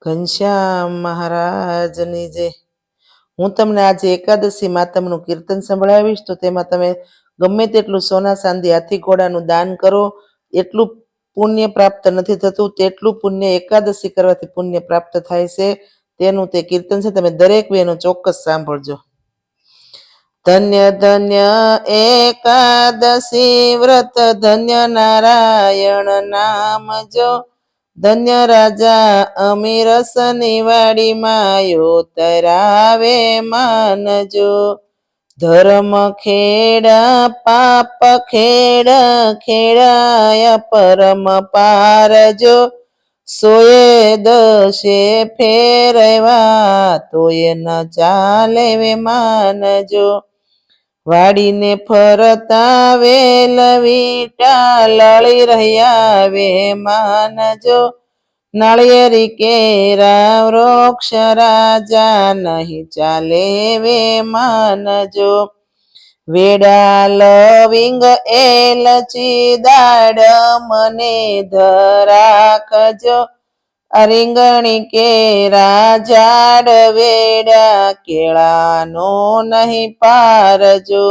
ઘનશ્યામ મહારાજની જય. હું તમને આજે એકાદશી માતમનું કીર્તન સંભળાવીશ, તો તેમાં તમે ગમે તેટલું સોના ચાંદી હાથી ઘોડાનું દાન કરો, એટલું પુણ્ય પ્રાપ્ત નથી થતું. તેટલું પુણ્ય એકાદશી કરવાથી પુણ્ય પ્રાપ્ત થાય છે. તેનું તે કીર્તન છે, તમે દરેક બેનો ચોક્કસ સાંભળજો. ધન્ય ધન્ય એકાદશી વ્રત, ધન્ય નારાયણ નામ જો. ધન્ય રાજા અમીરસની વાડીમાં યોતરાવે માનજો. ધર્મ ખેડા પાપ ખેડા ખેડાય પરમ પારજો. સોએ દશે ફેરવા તોય ન ચાલે વે માનજો. વાડીને ફરતા વેલ વીટા લળી રહ્યા વે માનજો. નાળિયેરી કેરા વૃક્ષ રાજા નહીં ચાલે વે માનજો. વેડા લવિંગ એલચી દાડમ મને ધરાખજો. રીંગણી કેરા ઝાડ વેડા કેળાનો નહીં પારજો.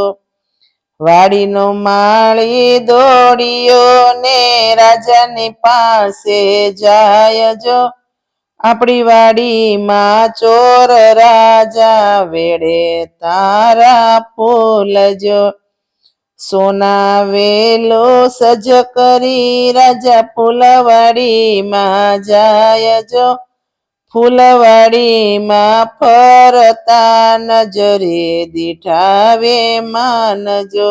વાડીનો માળી દોડ્યો ને રાજાની પાસે જાય જો. આપણી વાડીમાં ચોર રાજા વેડે તારા ફૂલજો. સોના વેલો સજ કરી રાજા ફૂલવાડીમાં જાય જો. ફૂલવાડીમાં ફરતા નજરે દીઠાવે માનજો.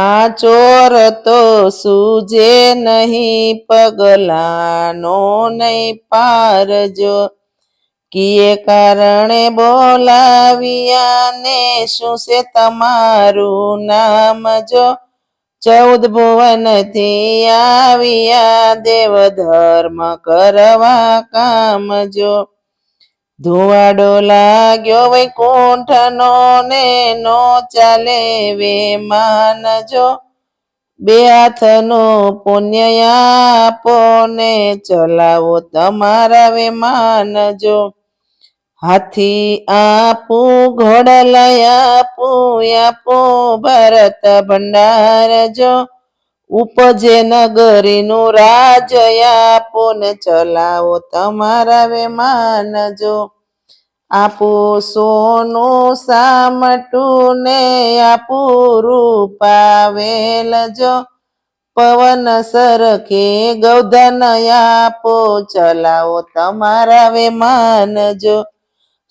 આ ચોર તો સૂજે નહીં પગલાનો નહીં પારજો. કીએ કારણે બોલાવ્યા ને શું છે તમારું નામ જો. 14 ભુવનથી આવ્યા દેવ ધર્મ કરવા કામ જો. ધુવાડો લાગ્યો વૈકુંઠનો ને નો ચાલે વે માનજો. 2 હાથનું પુણ્ય આપો ને ચલાવો તમારા વે માનજો. હાથી આપું ઘોડા આપું આપું ભરત ભંડાર જો. ઉપજે નગરીનું રાજ આપો ને ચલાવો તમારા વે માનજો. આપું સોનું સામટું ને આપું રૂપા વેલજો. પવન સરખે ગૌધન આપો ચલાવો તમારા વે માનજો.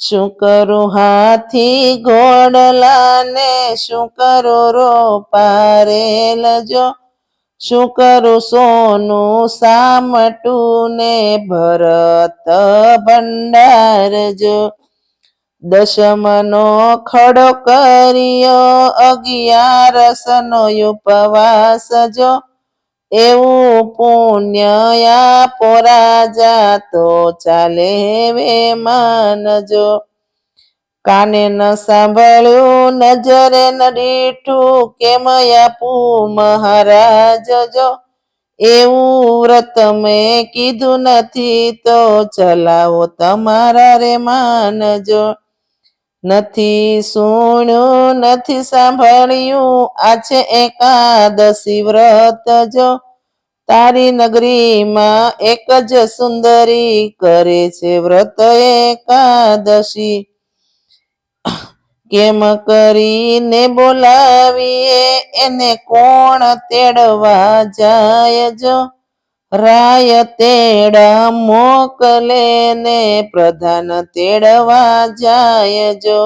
શું કરું હાથી ઘોડલા ને શું કરું રોપા રેલજો. શું કરું સોનું સામટું ને ભરત ભંડારજો. દશમનો ખડો કર્યો 11નો ઉપવાસ જો. એવું પુણ્ય આપો રાજા તો ચાલે વે માનજો. કાને ન સાંભળ્યું નજરે ન દીઠું કેમ આપું મહારાજ જો. એવું વ્રત મેં કીધું નથી તો ચલાવો તમારા રે માનજો. નથી સુણ્યું નથી સાંભળ્યું આ છે એકાદશી વ્રત જો. તારી નગરીમાં એક જ સુંદરી કરે છે વ્રત એકાદશી. કેમ કરીને બોલાવીએ એને કોણ તેડવા જાય જો. રાય તેડા મોકલે ને પ્રધાન તેડવા જાય જો.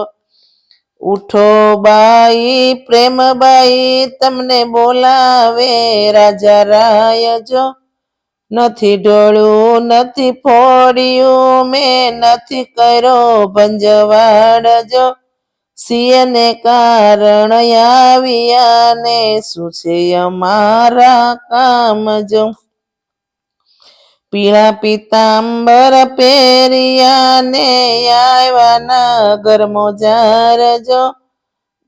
ઉઠો બાઈ પ્રેમબાઈ તમને બોલાવે રાજા રાય જો. નથી ઢોળ્યું નથી ફોડ્યું મેં નથી કર્યો ભંજવાડ જો. સિંહને કારણ આવ્યા ને શું છે અમારા કામ જો. પીળા પીતાંબર પહેર્યા ને આવ્યા નગર મોજાર જો.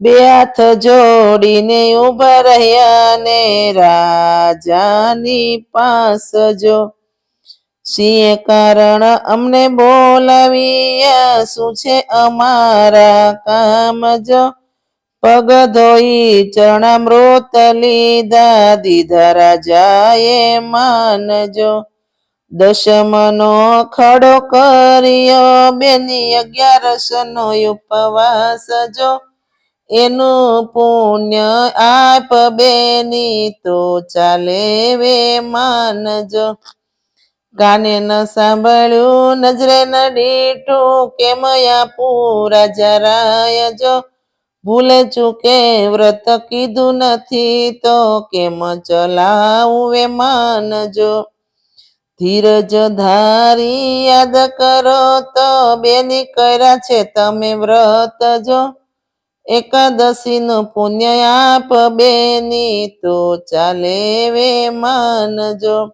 2 હાથ જોડીને ઉભા રહ્યા ને રાજાની પાસ જો. સિંહે કારણ અમને બોલાવ્યા, શું છે અમારા કામ જો? પગ ધોઈ ચરણામૃત લીધા, દીધા રાજાએ માનજો. દશમનો ખડો કર્યો, બેની 11નો ઉપવાસ જો. એનું પુણ્ય આપ બેની, તો ચાલે વે માનજો. કાને ન સાંભળ્યું, નજરે ન દીઠું, કેમ આપું રાજા રાય જો? ભૂલે ચૂકે વ્રત કીધું નથી, તો કેમ ચલાવું વે માનજો. ધીરજ ધારી યાદ કરો, તો બેની કર્યા છે તમે વ્રત જો. એકાદશીનું પુણ્ય આપ બેની, તો ચાલે વે માનજો.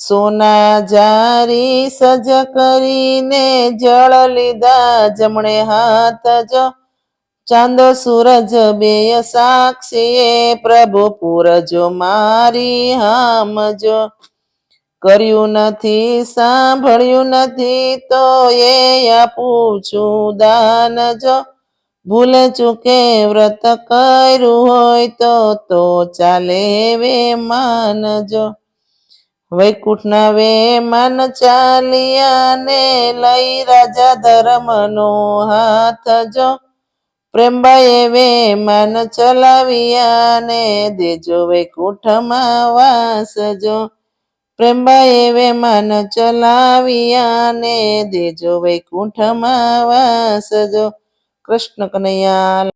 સોના જારી સજ કરીને, જળ લીધા જમણે હાથ જો. ચાંદો સૂરજ બેય સાક્ષીએ, પ્રભુ પૂરજો મારી હામજો. કર્યું નથી સાંભળ્યું નથી, તો એ આપું છું દાન જો. ભૂલે ચૂકે વ્રત કર્યું હોય, તો ચાલે વે માનજો. વૈકુંઠના વે માન ચાલ્યા ને, લઈ રાજા ધર્મનો હાથ જો. પ્રેમબાએ વે માન ચલાવ્યા ને, દેજો વૈકુંઠમાં વાસ જો. પ્રેમબાએ વે માન ચલાવ્યા ને, દેજો વૈકુંઠમાં વાસ જો. કૃષ્ણ કનૈયા